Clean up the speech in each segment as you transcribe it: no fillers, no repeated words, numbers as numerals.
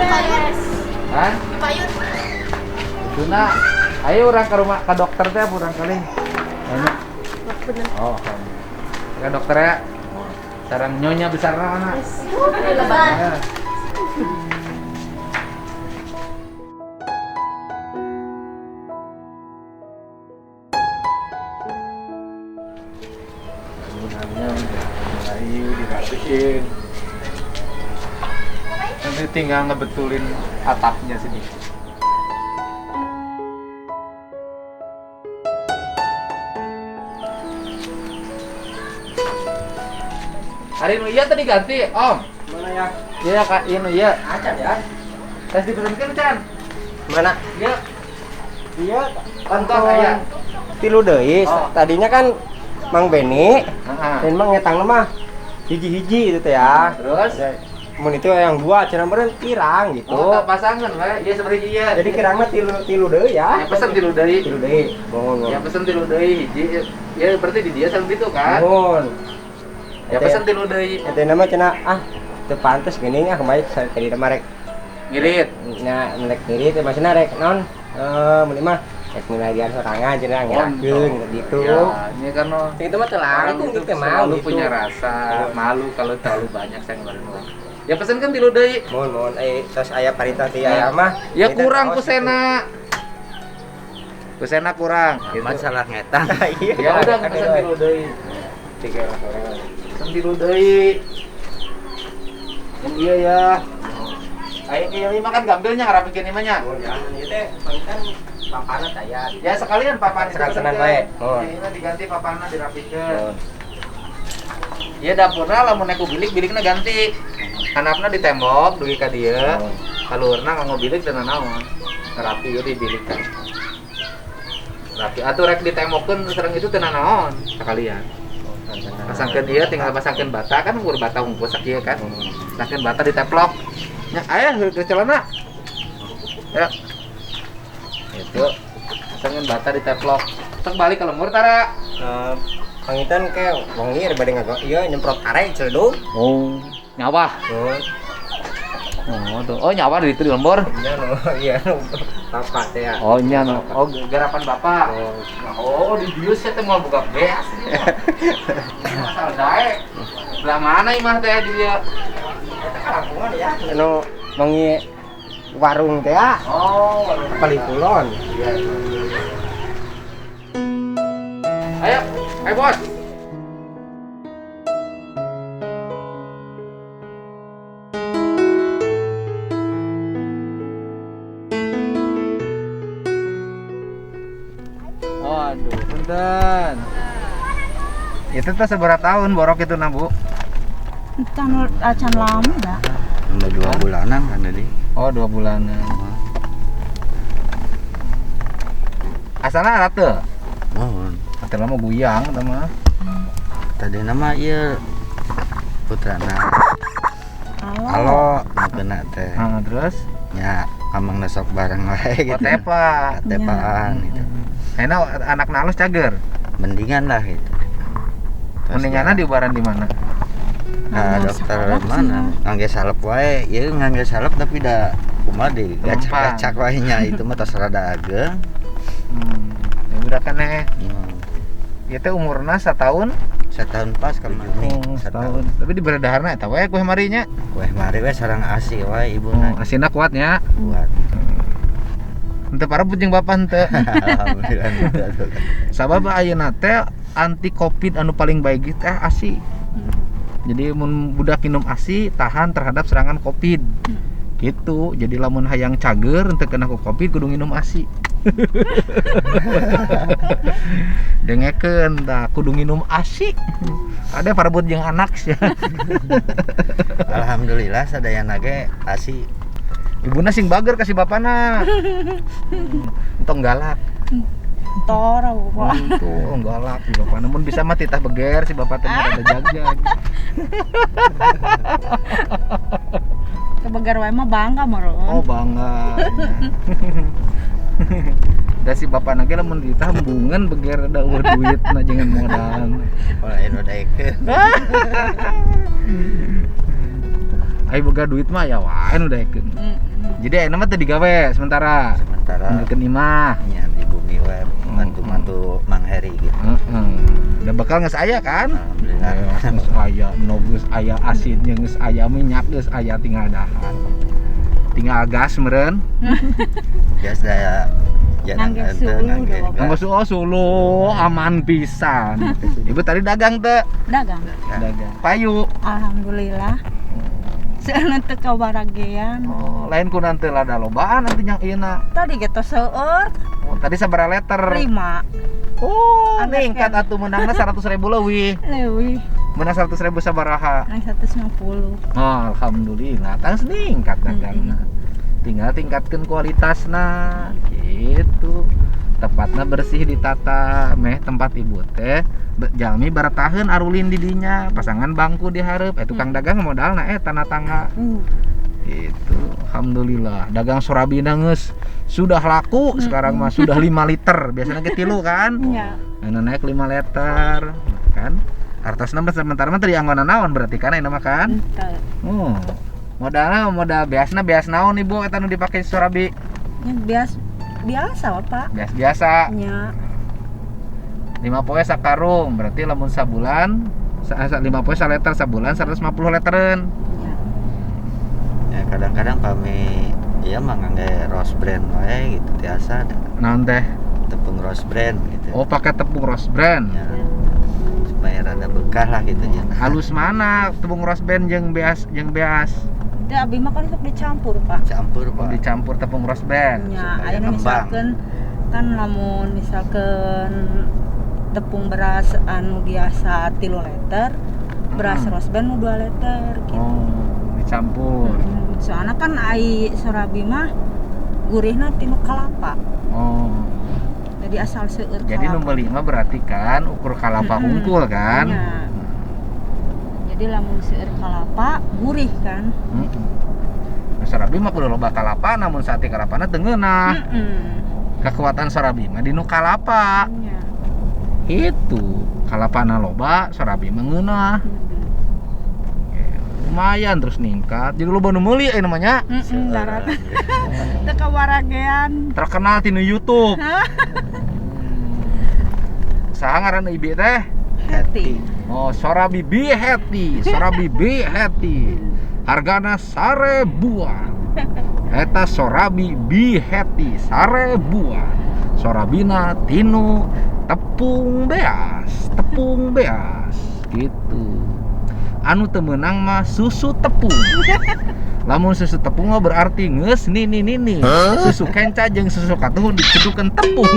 Hah? Payun. Tuna, ayo orang ke rumah ke dokter teh kurang kali. Ayo. Oh, ke dokter ya. Sarang nyonya besar mana? Ya. Sebenarnya mulai dirapiin. Nanti tinggal ngebetulin atapnya sedikit. Hari nu iya tadi ganti, Om. Mana ya? Iya, Kak, iya. Acan ya? Tes dipesankeun, Can. Mana? Iya. Iya, Kantong aya. tilu deui. Oh. Tadinya kan Mang Beni, Heeh. dan Mang ngetang mah hiji-hiji gitu teh ya. Terus Mun itu yang dua, cenah meureun kirang gitu. oh, tak pasangan we. Iya seperti iya. Jadi kirangna tilu deui ya. yang pesen tilu deui. Tilu deui. Mohon. Yang pesen tilu deui hiji. Ya berarti di dia sama itu kan. Mohon. Ya pesen tilu deui. Eta nama cenah teu pantes geuning kemarin saya tadi mah rek. Ngirit. Nya melek ngirit maksudna rek naon? Mun mah rek miladian sorangan cenah ngirakeun gitu. Ya, ini kan Itu mah teu langkung itu gitu mah selalu gitu. punya rasa malu kalau terlalu banyak saya ngeluarin uang. Ya pesen kan tilu deui. Mohon terus aya parita ti aya mah. Ya Parita kurang kaos kusena. Kusena kurang. Masalah ngetang. Iya. Ya udah pesen tilu deui. Tiga orang. Pesen tilu deui. Yang iya ya. Ayo kieu mah kan gambilnya ngarapikeun ieu mah nya. Oh, jangan ieu teh kan papana taya. Ya sekalian papan itu Sekalian pesenkeun. bae. Oh. Ini mah diganti papanna dirapikeun. Ya dapurna lamun neku bilik-bilikna ganti. Handapna di tembok dugi ka dieu. Kaluhurna nganggo bilik teu naon. Rapi ieu di bilik kan. Rapi atuh rek ditembokkeun sareng itu teu naon sakalian. Pasangkeun ieu tinggal pasangkeun bata kan ukur bata hungkul sakieu kan. Pasangkeun bata diteplok. Nya aya ke celana. Ya. Itu pasangkeun bata diteplok. Tek balik ke lemur tara. Pangitan ke wongir bade ngago ieu nyemprot arek ceudung. Oh, nyawa. Oh, tuh. Oh, nyawa di itu di lembur. Iya no, iya no. Papa teh ya. Oh, nya no. Oh, garapan Bapak. Oh. Oh, di bius saya teh mau buka beas. Masalah dae. Belah mana imah teh di dia? Eta kalampungan ya. Anu mangi warung teh ya. Oh, warung Palikulon. Iya. Ayo, ayo bos. Waduh, punten. Itu teh seberapa tahun borok itu nah, Bu? Acan lama dah. Udah 2 bulanan kan tadi. Oh, 2 bulanan. Asalna alat teu? Mohon. Atuh mah buyang eta mah. Tadi nama ieu putrana. Halo, kena teh. Nah, terus Nya amang sok bareng wae oh gitu. tepa. Tepaan gitu. Enak anak nalus cager. Mendingan lah gitu. Mendinganna diubaran di mana? Nah, dokter mana? Ngangge salep wae. Ieu ngangge salep tapi da kumaha di gacak-gacak wae nya itu mah tos rada ageng. Ya udah kan nih. Hmm. Ieu teh umurna 1 tahun. Setahun pas kalau Juni. Setahun. Tapi di beredaharna eta we kueh marinya. Weh mari we sareng asi wae ibuna. Asina kuatnya. Buat. Henteu parabut jeung bapak henteu. Alhamdulillah gitu atuh. Sabab ayeuna teh anti covid anu paling baik teh ASI. Jadi mun budak minum ASI tahan terhadap serangan covid. Gitu. Jadi lamun hayang cager henteu kena ku covid kudu minum ASI. Dengekeun da kudu minum ASI. Ada parabut jeung anak sih. Alhamdulillah sadayana ge asi. Ibuna sing bager kasih bapana. Entong galak. Tora bapak. Itu galak si bapana. Mun bisa mah titah beger si bapak teh rada jag-jag. Kebegar wae mah bangga meureun. Oh bangga. Da si bapana ge lamun ditah embungan beger da eueuh duit na jangan modal. Ora eno daekeun. Ai boga duit mah ya wae nu daekeun. Jadi enak mah teu digawe sementara. Sementara Ngeukeun imah. nya di bumi we bantu-bantu Mang Heri gitu. Udah bakal geus aya kan? Alhamdulillah. Geus aya, no geus aya asinnya, geus aya minyak, geus aya tinggal dahan. Tinggal gas meureun. Gas daya jangan Ngangge ente suhu ngangge dah, Nambah gas. sulu aman pisan. Ibu tadi dagang teu? Dagang. Dagang. Payu. Alhamdulillah. Seuneu teu kabaragean. Oh, lain ku nanti lada lobaan nanti yang ina. Tadi gitu seueur Oh, tadi sabaraha letter? 5. Oh, Ada ningkat kan? atuh menangna 100.000 leuwih. Leuwih, Menang 100.000 sabaraha? naik 150. Oh, alhamdulillah, tangis ningkat dagangna. Tinggal tingkatkan kualitasna gitu. Tepatna bersih ditata meh tempat ibu teh jalmi barataheun arulin di dinya, pasangan bangku dihareup. Tukang dagang modalna tanah tangga. Itu alhamdulillah dagang sorabina geus sudah laku sekarang mah sudah 5 liter biasanya ke 3 kan Iya. anu naik 5 liter kan artosna sementara mah tadi anggona naon berarti kan ini mah kan Henteu. modal biasa naon ibu eta nu dipake sorabi Nya biasa Pak. biasa Nya 5 poe sakarung berarti lamun sabulan 5 poe saliter sabulan 150 litereun. Ya kadang-kadang pami iya mah ngangge rose brand wae gitu biasa Naon teh? tepung rose brand gitu. Oh, pakai tepung rose brand. Ya, supaya rada bekah lah gitu ya. Halus mana tepung rose brand jeung beas Teu abi mah kan sok dicampur Pak. Campur Oh, Pak. dicampur tepung rose brand. Nya supaya ayeuna ngembang. misalkan kan lamun misalkan tepung beras anu biasa 3 liter, beras rose band nu 2 liter gitu. Oh, dicampur. Soalnya kan ai sorabi mah gurihna tinu kalapa. Oh. Jadi asal seueur kalapa. Jadi nu meuli mah berarti kan ukur kalapa hungkul kan? Nya. Jadi lamun seueur kalapa gurih kan. Sorabi mah kudu loba kalapa namun sate kalapana teu ngeunah. Kekuatan sorabi mah di nu kalapa. Nya. Itu kalapana loba sorabi mah ngeunah. Lumayan terus ningkat. Jadi loba nu meuli namanya. Darat. Teu kabaragean. Terkenal di YouTube. Saha ngaran ibu teh? Hati. Oh, sorabi bi heti, sorabi bi heti. Hargana 1000. Eta sorabi bi heti 1000. Sorabina tinu tepung beas gitu. Anu teu meunang mah susu tepung. Lamun susu tepung mah berarti geus nini. Susu kenca jeung susu katuh dicedukeun tepung.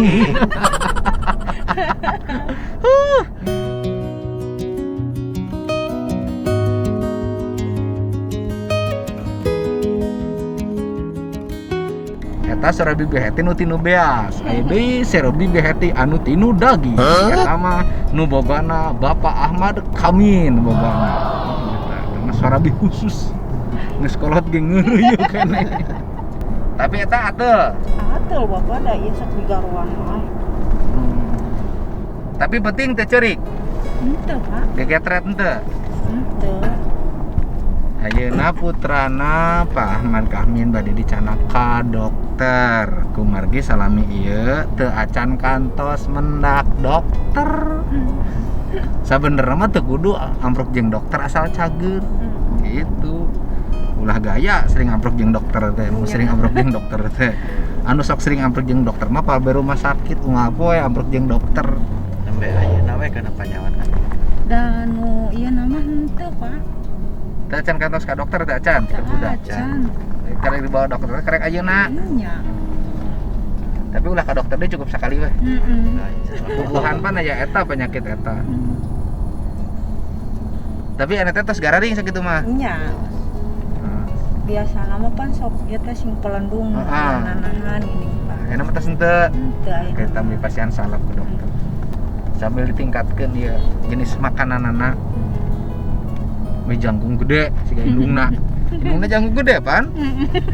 Eta sorabi beheti nu tinu beas, aya deui sorabi beheti anu tinu daging. Eta mah nu bogana Bapak Ahmad Kamin bogana. Eta sorabi khusus. Geus kolot ge ngeureuyeuh keneh. Tapi eta atuh. Atul bapak da ieu sok digaruan mah. Tapi penting teu ceurik, Henteu Pak. gegetret henteu. Henteu. Ayeuna putrana Pak Ahmad Kahmin bade dicana ka dokter. Kumargi salami ieu teu acan kantos mendak dokter. Sabenerna mah teu kudu amprok jeung dokter asal cager. Gitu. Ulah gaya sering amprok jeung dokter teh, sering amprok jeung dokter teh. Anu sok sering amprok jeung dokter mah palbe rumah sakit unggal poe amprok jeung dokter. Sampai ayeuna we kana panyawan kan. Dan nu ieu nama henteu Pak. Teu acan kantos ka dokter teu acan. Teu Budak. acan. Karek dibawa dokter karek ayeuna. Nya. Tapi ulah ka dokter dia cukup sekali weh. Nah, insyaallah. Puguhan pan aya eta penyakit eta. Tapi anu teh tos gararing sakitu mah. Nya. Biasa nama pan sok ieu teh sing pelendung nanahan ini Pak. Enak mah tos henteu. Henteu aya. Kita beli pasien salep ke dokter. Sambil ditingkatkeun dia jenis makananana. We jangkung gede siga indungna. Indungna jangkung gede pan?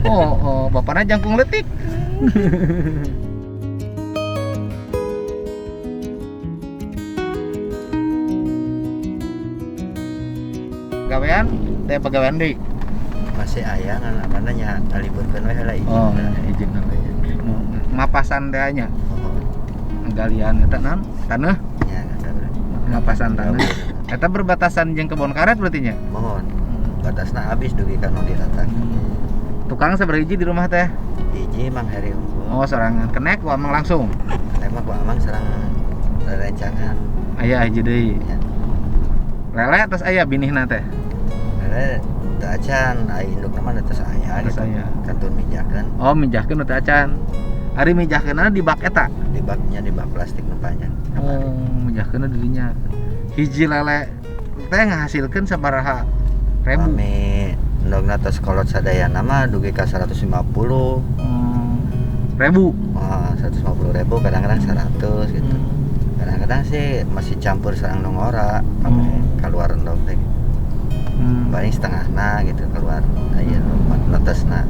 Oh, bapana jangkung leutik. Gawean, teh pagawean deui. masih aya ngana nya ngaliburkeun we heula izin. Oh, izin nanti. Mapasan teh nya. Galian eta naon? Taneuh. Ya, Mapasan taneuh. Eta berbatasan jeung kebon karet berarti nya. mohon. Batasna habis dugi ka nu diratan. Tukang sabaraha hiji di rumah teh? Hiji Mang Heri unggul. Oh, sorangan kenek ku amang langsung. Emang ku amang sareng rerencangan. Aya hiji deui. Ya. Lele terus aya binihna teh. Lele teu acan, ai indukna mah teu aya Teu gitu. aya. Kantun mijakeun. Oh, mijahkeun teh acan. Ari mijahkeunna di bak eta. Di bak plastik nu panjang. Oh, mijahkeunna di dinya. Hiji lele teh ngahasilkeun sabaraha ribu? Mami endogna tos kolot sadayana mah dugi ka 150. Ribu. Wah, 150.000 kadang-kadang 100 gitu. Kadang-kadang sih masih campur sareng nongora pame keluar endog teh. Paling setengahna gitu keluar. Aya netesna.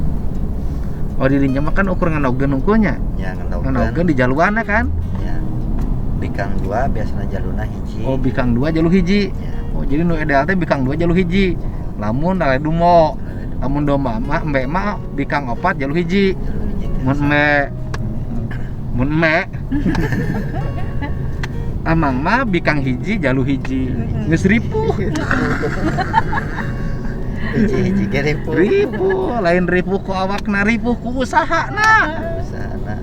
Oh, di dinya mah kan ukur nganogkeun unggulnya. Ya ngendogkeun. Nganogkeun di jaluanna kan? Ya. Bikang 2 biasana jaluna hiji. Oh, bikang 2 jalu hiji. Ya. Oh, jadi nu ideal teh bikang 2 jalu hiji. Lamun lale dumo. Lamun domba mah embe mah bikang 4 jalu hiji. Mun embe amang mah bikang hiji jalu hiji. Geus ripuh. Hiji ge Ripuh, lain ripuh ku awakna, ripuh ku usahana. Sana.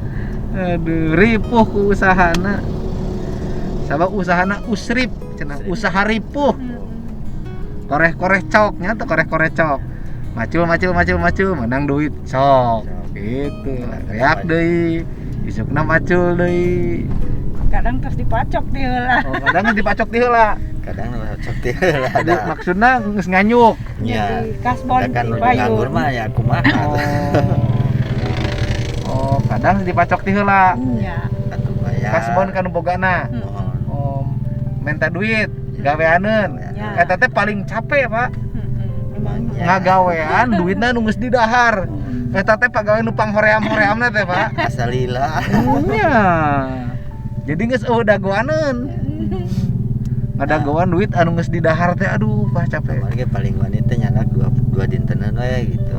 Aduh, ripuh ku usahana. Sabab usahana usrip, cenah usaha ripuh. Koreh-koreh cok nya teh koreh-koreh cok. Macul menang duit cok. Gitu. Reak deui. Isukna macul deui. Kadang terus dipacok di heula. Oh, kadang dipacok di heula. Kadang cocok teh lah Jadi ada. maksudna geus nganyuk. Ya. Jadi kasbon Kan di nganggur payung. mah ya kumaha. Oh, kadang dipacok ti heula. Iya. Atuh bayar. Kasbon kan bogana. Mohon. Oh, minta duit, gaweaneun. Ya. Eta teh paling capek, Pak. Memang Ya. Ngagawean duitna nu geus didahar. Eta teh pagawe nu panghoream-horeamna teh, Pak. Asalila. Iya. Jadi geus dagoaneun. Ngadagoan duit anu geus didahar teh aduh, Pak capek. Kemarin paling wanita nyanak dua dintenan we gitu.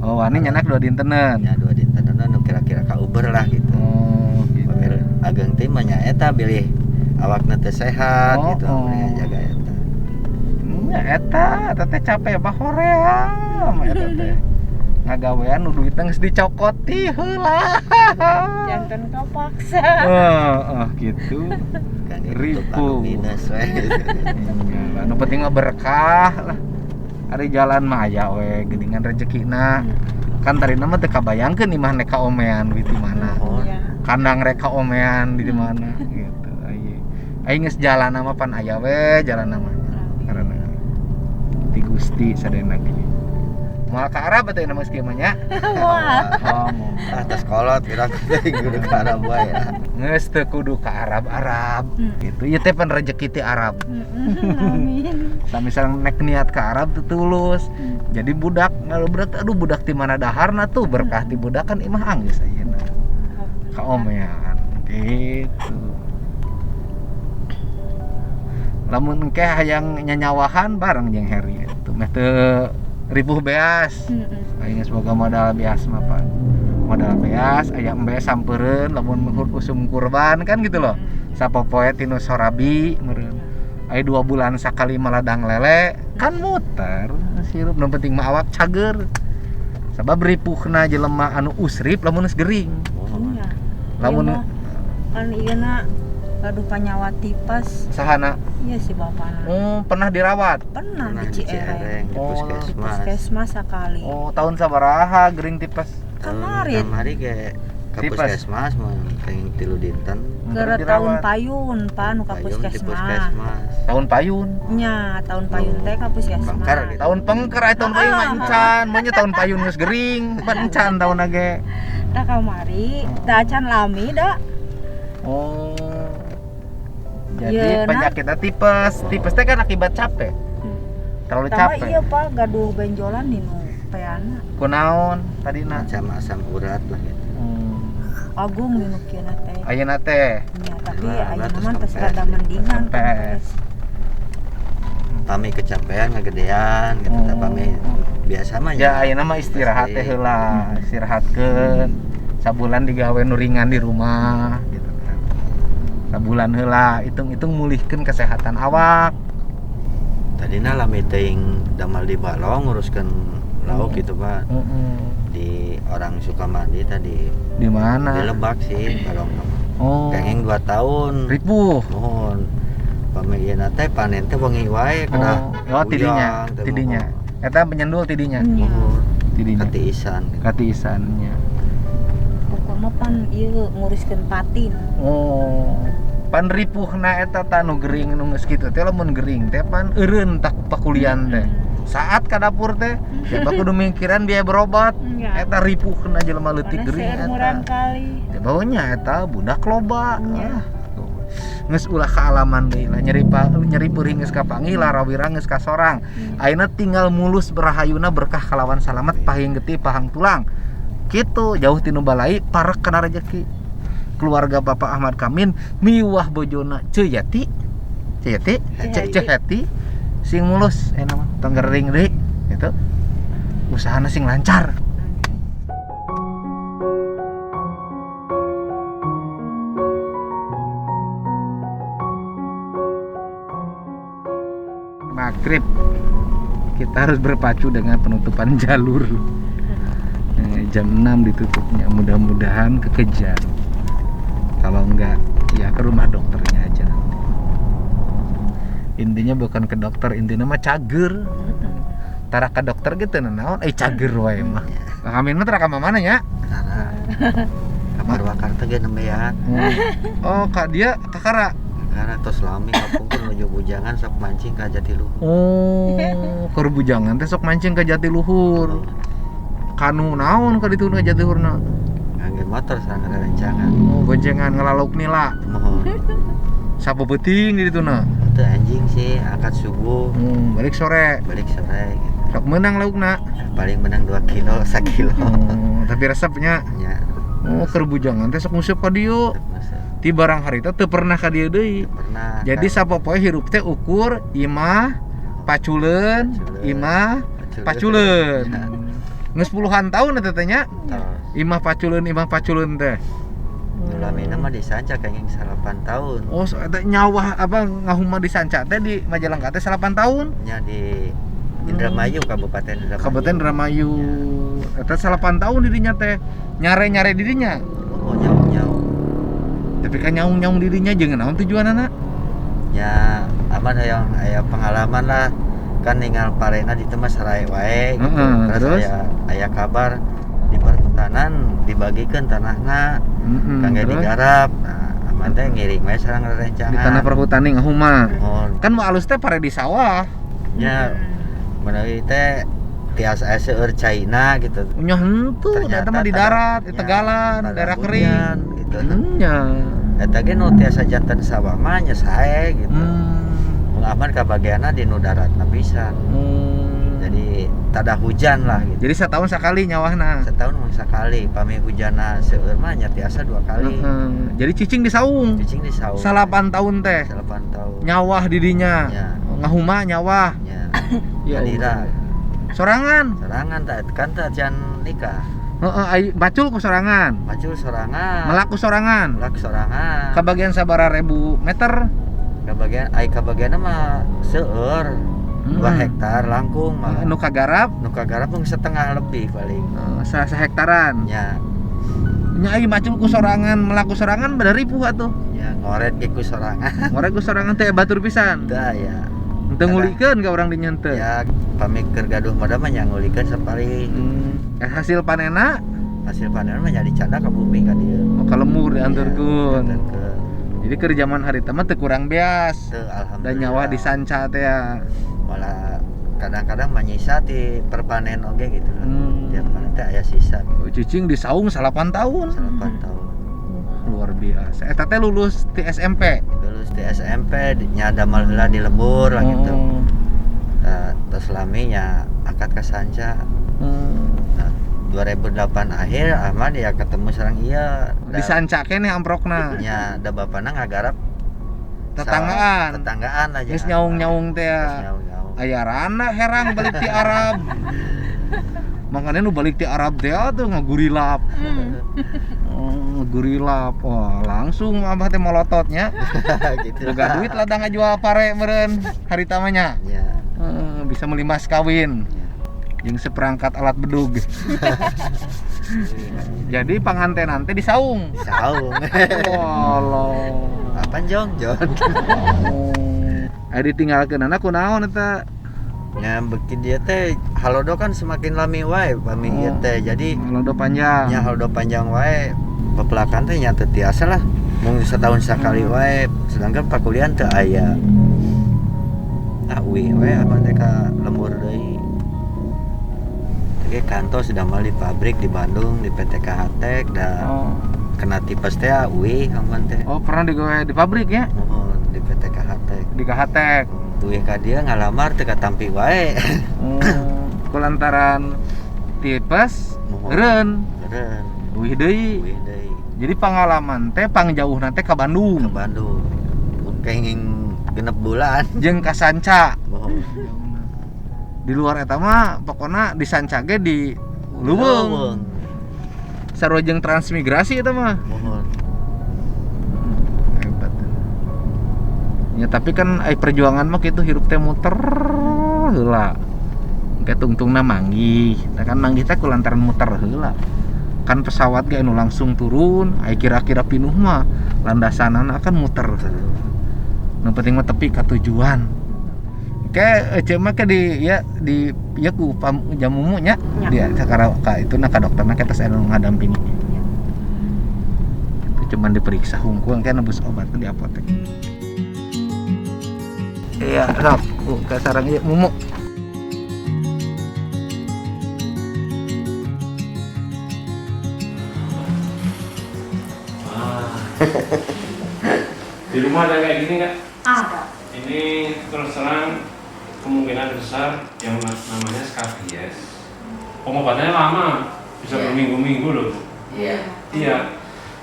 Oh, wani nyanak 2 dintenan. Ya 2 dintenan nu kira-kira ka Uber lah gitu. Oh, gitu. Pamer ageng teh mah nya eta bilih awakna teh sehat Oh, gitu oh. mereka jaga eta. Ya eta teh capek Pak hoream eta teh. Ngagawean nu duitna geus dicokot ti heula. janten kapaksa. Gitu. Kan itu Ribu. minus we. Anu penting mah berkah lah. Ari jalan mah aya we geuningan rezekina. Kan tarina mah teu kabayangkeun imah nek kaomean duit di mana. Oh. Iya. Kandang rek kaomean di mana gitu. Ai geus jalanna mah pan aya we jalanna mah. Karena ti Gusti sadayana gini. Moal ka Arab atuh nama skemanya. Wah. Oh, mau. Atas kolot kira teh kudu ka Arab wae ya. Geus teu kudu ka Arab. Gitu. Ieu teh pan rezeki ti Arab. Amin. Sami sareng nek niat ka Arab teu tulus. Jadi budak ngalubrek aduh budak ti mana daharna tuh berkah ti budak kan imah anggeus ayeuna. Kaomean gitu. Lamun engke hayang nyanyawahan bareng jeung Heri itu meh teu ribuh beas. Aing geus boga modal beas mah Pak. Modal beas aya embe sampeureun lamun usum kurban kan gitu loh. Sapopoe tinu sorabi meureun. Aya 2 bulan sakali maladang lele kan muter sirup nu penting mah awak cager. Sabab ripuhna jelema anu usrip lamun geus gering. Iya. Lamun Kan ieuna gaduh panyawa tipes. sahana Iya si bapana. pernah dirawat. Pernah Nah, di Ciereng. di Oh, Di puskesmas. puskesmas sekali. Oh, tahun sabaraha gering tipes. Kemarin. Kamari ge ka Tipes. puskesmas mah kayak 3 dinten. Ke tahun payun Pak nu ka Payung di puskesmas. puskesmas. Tahun payun. Nya, tahun payun teh ka puskesmas. Bangkar gitu. Tahun pengker aya tahun payun mah encan, mah nya tahun payun geus gering, pan encan tahun ge. Da kamari, da acan lami da. Oh. Jadi Yeuna. penyakitnya tipes. Tipes teh kan akibat capek. Terlalu Tama capek. iya Pak gaduh benjolan di nu peana. Kunaon tadina? Macam asam urat lah gitu. Agung di nu kieu teh. Ayeuna teh Nya, tapi Nah, ayeuna terus mah teu kempes. rada mendingan Kempes. kempes. Pami kecapean ngagedean gitu Oh. teh pami biasa mah Ya ayeuna mah istirahat teh heula, istirahatkeun. Sabulan digawe nu ringan di rumah gitu kan. Sabulan heula, hitung-hitung mulihkeun kesehatan awak. tadina lami teuing damal di Balong nguruskeun lauk gitu Pak. Di orang Sukamandi tadi Di di mana? Lebak sih Balong nama. Oh. Kenging 2 tahun. Ripuh. Mohon pamilieuna teh panen teh wengi wae kada. Oh, tidinya. Eta penyendul tidinya. Mohon Tidinya. katiisan. Katiisannya. Pokoknya pan ieu nguruskeun patin. Oh. Pan ripuhna eta tanu gering nu geus kitu teh lamun gering teh pan eureun tak pakulian teh. Saat ka dapur teh, coba kudu mikiran biaya berobat. Enggak. Eta ripuhna jelema leutik Karena gering seumuran eta. kali. Teh baunya eta budak loba. Iya. Tuh. Geus ulah kaalaman deui lah nyeri peuring geus kapanggih larawira geus kasorang. Ayeuna tinggal mulus berahayuna berkah kalawan salamet pahing getih pahang tulang. Kitu jauh tinu balai parek kana rezeki. Keluarga Bapak Ahmad Kamin miwah bojona Ceyati. Ceyati sing mulus enak mah tong gering deui gitu. Usahana sing lancar. Maghrib kita harus berpacu dengan penutupan jalur. Jam 6 ditutupnya, mudah-mudahan kekejar. Kalau enggak ya ke rumah dokternya aja. Intinya bukan ke dokter, intinya mah cager. Tara ke dokter gitu naon cager wae mah. Amin mah tara ka mana nya? Karena kabar Wakarta ge nembean. Oh, kak dia kakara. Karena tos lami kapungkeun menuju bujangan sok mancing ka Jatiluhur. Oh, keur bujangan teh sok mancing ka Jatiluhur. Kanu naon ka ditu Jatiluhurna? Ngangge motor sareng rencangan. Oh, goncengan ngelaluk nila. Mohon. Sapo beuting di dituna. Itu anjing sih akad subuh Balik sore. balik sore gitu. Sok meunang laukna. Paling menang 2 kilo 1 kilo. Tapi resepnya Ya, oh keur bujangan teh sok nguseup ka dieu. Ti barang harita teu pernah ka dieu deui. pernah. Jadi sapopoe hirup teh ukur imah paculeun, imah paculeun. Ya. Geus puluhan tahun eta teh nya. Tos. Imah paculeun teh. Lamina mah disanca kenging 8 tahun. Oh, so eta nyawah apa ngahuma di Sanca teh di Majalengka teh 8 tahun. Nya di Indramayu Kabupaten Indramayu. Kabupaten Indramayu. Eta 8 tahun di dinya teh. Nyare-nyare di dinya. Oh, nyaung-nyaung. Tapi kan nyaung-nyaung di dinya jeung naon tujuanana? Ya, aman aya pengalaman lah. Kan ninggal parena di teu mah sarae wae gitu. Terus? Aya kabar di perhutanan dibagikeun tanahna kangge Terus? digarap. Nah, aman teh ngiring we sareng rerencangan. Di tanah perhutani ngahuma. Mohon. Kan mau alus teh pare di sawah. Nya menawi teh tiasa seueur caina gitu. Nya henteu, eta mah di darat, di nya, Tegalan, pada daerah hujan, kering. gitu. Nya. Eta ge nu tiasa janten sawah mah nya sae gitu. Mun aman kabageanna di nu daratna pisan. Jadi tada hujan lah gitu. Jadi setahun sekali nyawahna. Setahun mun sakali, pami hujanna seueur mah nya tiasa 2 kali. Jadi cicing di saung. Cicing di saung. 8 tahun teh. 8 tahun. Nyawah di dinya. Nya, Ngahuma nyawah. nya. Ya Galira. Sorangan. Sorangan kan teh can nikah. Heeh, bacul ku sorangan. Macul sorangan. Melaku sorangan. Melak sorangan. Kabagian sabaraha ribu meter. Kabagian mah seueur 2 hektar langkung mah. Nu kagarap Nu kagarap mung setengah lebih paling. sa hektaran. Nya, Nya ai bacul ku sorangan, melaku sorangan beda ribu atuh. nya ngoret ge ku sorangan. Ngorek ku sorangan teh batur pisan. Teu aya. Teu ngulikeun ka urang dinya teu. Ya pamikir gaduh mah mah nya ngulikeun sapari. Hasil panena Hasil panen mah nya dicanda ka bumi ka dieu. ka lemur dianturkeun. Dianturkeun. Jadi keur zaman harita mah teu kurang beas. Teu alhamdulillah. Dan nyawa di sanca teh ya. Malah kadang-kadang menyisa di perpanen oge gitu. Tiap panen teh aya sisa. Cicing di saung 8 tahun. 8 tahun. Luar biasa. Eta teh lulus di SMP. Lulus di SMP nya damal heula di lembur lah gitu. Terus lami nya akad ka sanca. Nah, 2008 akhir Ahmad ya ketemu sareng ieu. Di sanca keneh amprokna. Nya da bapana ngagarap Tetanggaan aja. Geus nyaung-nyaung teh. Geus nyaung-nyaung. Aya rana herang balik ti Arab. Makanya nu balik ti Arab teh tuh ngagurilap. Gurilap. Wah, langsung abah teh molototnya. Gitu. Boga duit ladang ngajual pare meureun hari tamanya. Ya. Bisa beli mas kawin. Jeung seperangkat alat bedug. Jadi pangantenan teh disaung. Saung. Walah. Apaan Jon? Adi tinggalkeunana kunaon eta? Ya bikin dia teh halodo kan semakin lami wae pami ieu teh. Jadi Halodo panjang. nya halodo panjang wae. Pepelakan teh nya teu tiasa lah. Mung setahun sekali wae. Sedangkan pakulian teu aya. Uwi wae abang teh ka lembur deui. Teh kantor sudah mal di pabrik di Bandung di PT KHTek da kena tipes teh uwi kawan teh. Oh, pernah digawe di pabrik ya? Mohon di PT KHTek. Di KHTek. Uwi ka dia ngalamar teu katampi wae. Kulantaran tipes, Mohon. eureun. Keren. Duih deui. Uwi deui. Jadi pengalaman teh pangjauhna teh ka Bandung. Ke Bandung. Kenging genep bulan. Jeung ka Sanca. Mohon. Di luar eta mah pokona di Sanca ge di Leuweung. Sarua jeung transmigrasi eta mah. Mohon. Hebat. Ya tapi kan ai perjuangan mah kitu hirup teh muter heula. Engke tungtungna manggih. Tah kan manggih teh kulantaran muter heula. Kan pesawat ge anu langsung turun, ai kira-kira pinuh mah landasanana kan muter. Nu penting mah tepi ka tujuan. Oke, ceu mah ke di ku jamumu nya. Dia sakara ka ituna ka dokterna kita anu ngadampingi. Itu cuman diperiksa hungkul engke nebus obat di apotek. Iya, sok ka sareng ieu mumu. Di rumah ada kayak gini nggak? Ada. Ini terus terang kemungkinan besar yang namanya skabies. Pengobatannya lama, bisa berminggu-minggu loh. Iya.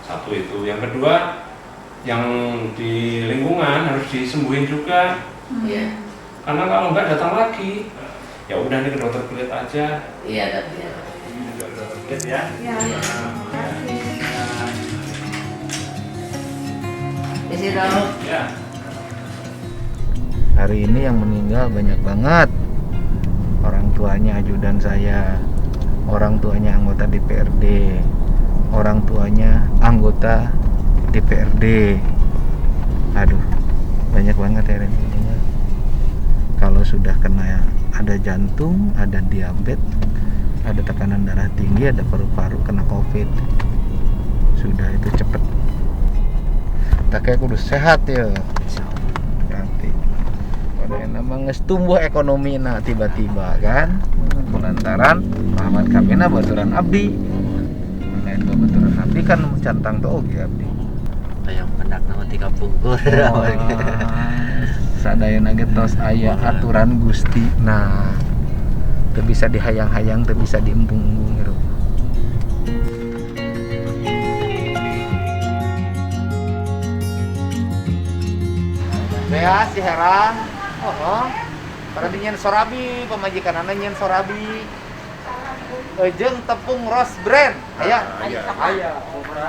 Satu itu. Yang kedua, yang di lingkungan harus disembuhin juga. Karena kalau nggak datang lagi, ya udah nih ke dokter kulit aja. Iya, tapi ya. Dokter kulit ya. Isi dong. Ya. Hari ini yang meninggal banyak banget. Orang tuanya ajudan saya, orang tuanya anggota DPRD, orang tuanya anggota DPRD. Aduh, banyak banget ya yang meninggal. Kalau sudah kena ada jantung, ada diabetes, ada tekanan darah tinggi, ada paru-paru kena COVID. Sudah itu cepet. Tak kayak kudu sehat ya. Nanti pada emang geus tumbuh ekonomi na tiba-tiba kan. Lantaran Muhammad Kamina baturan abdi. Lain baturan abdi kan cantang tuh oge abdi. Yang pendak nama 3 pungkur. Sadayana ge tos aya aturan Gusti. Nah, teu bisa dihayang-hayang, teu bisa diembung-embung gitu. Ya si Herang, pada dinyen sorabi, pemajikan anak nyen sorabi, jeung tepung Rose Brand, aya.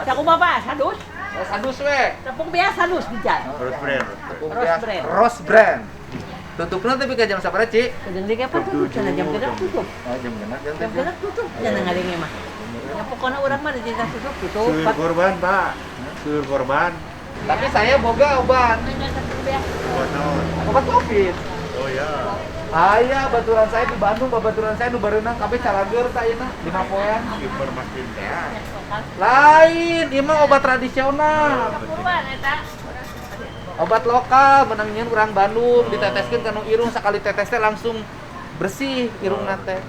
Cakup apa? Sadus? Sadus we. Tepung biasa sadus dijan. Tepung Rose biasa. Brand. Rose Brand. Tutupna tapi ka jam sabaraha, Ci? Kejeng di apa tuh? Cenah jam genep tutup. Oh, jam genep Jam genep tutup. Cenah ngadenge mah. Ya pokoknya urang mah dicinta tutup. Sur korban, Pak. Sur korban. Tapi saya boga obat. Buat naon? Obat Covid. Oh ya. Aya baturan saya di Bandung, baturan saya nu bareunang kabeh carager ta ayeuna 5 poean. Informasi teh. Lain, ieu mah obat tradisional. Obat lokal menang nyeun urang Bandung diteteskeun ka nu irung sakali tetes teh langsung bersih irungna teh.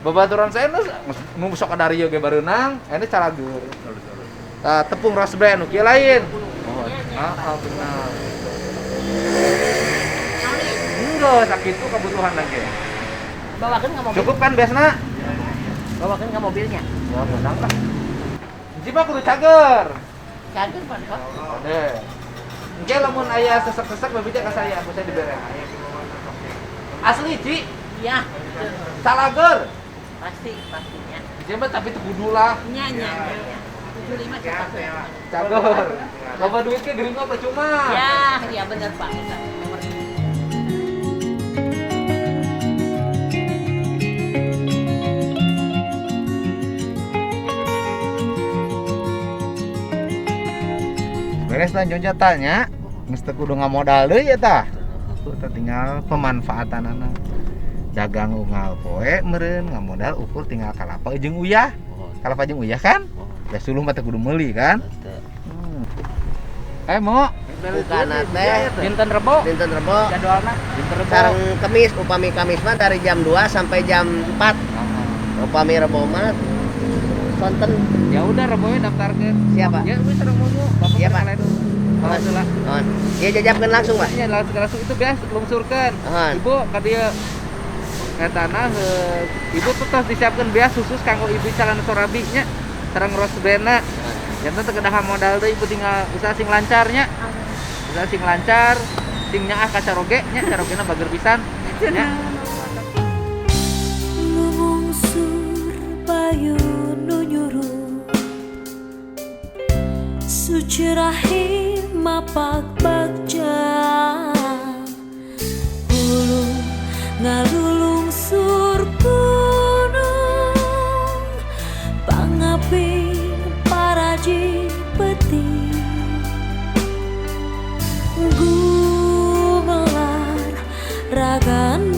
Babaturan saya nu sok kadarieu ge bareunang, aya carager. Tepung Rose Brand nu kieu lain. Benar. Enggak, sakit itu kebutuhan lagi. Bawakan ke mobil. Cukup kan biasanya? Bawakan ke mobilnya. Ya, menang lah. Jadi mah kudu cager. Cager pan kok. Ade. Engke lamun aya sesek-sesek babija ka saya, bisa dibere. Asli, Ci. Iya. Salager. pastinya. Siapa tapi itu kudu lah. Nya. 75 cepat. Cagor. Loba duitnya gering apa cuma? Ya benar Pak. Nomor Beres lah nyonya tanya, geus teu kudu ngamodal deui ya tah. Tuh tinggal pemanfaatanana. Dagang unggal poe meureun ngamodal ukur tinggal kalapa jeung uyah. Kalapa jeung uyah kan? Ya suluh mah teu kudu meuli kan? Mo. Bukana teh Dinten Rebo. dinten Rebo Jadwalna dinten Rebo. sareng Kemis, upami Kamis mah dari jam 2 sampai jam 4. Upami Rebo mah sonten. Ya udah Rebo daftarkeun. Siapa? Ya wis sareng momo. Bapak Iya, Pak. kenalin. Alhamdulillah. Nuhun. Ieu jajabkeun langsung, Pak. Ya langsung itu biasa lungsurkeun. Nuhun. Ibu ka dieu etana ibu tuh tos disiapkeun bias khusus kanggo ibu calon sorabi nya sareng rosbena. Janten teu kedah modal deui ibu tinggal usaha sing lancarnya. Usaha sing lancar, sing nyaah ka caroge nya carogena bager pisan. Nya. Lumungsur bayu nu nyuruh suci rahim mapak bagja hulu ngalulung sur gunung pangapi paraji peti gumelar ragan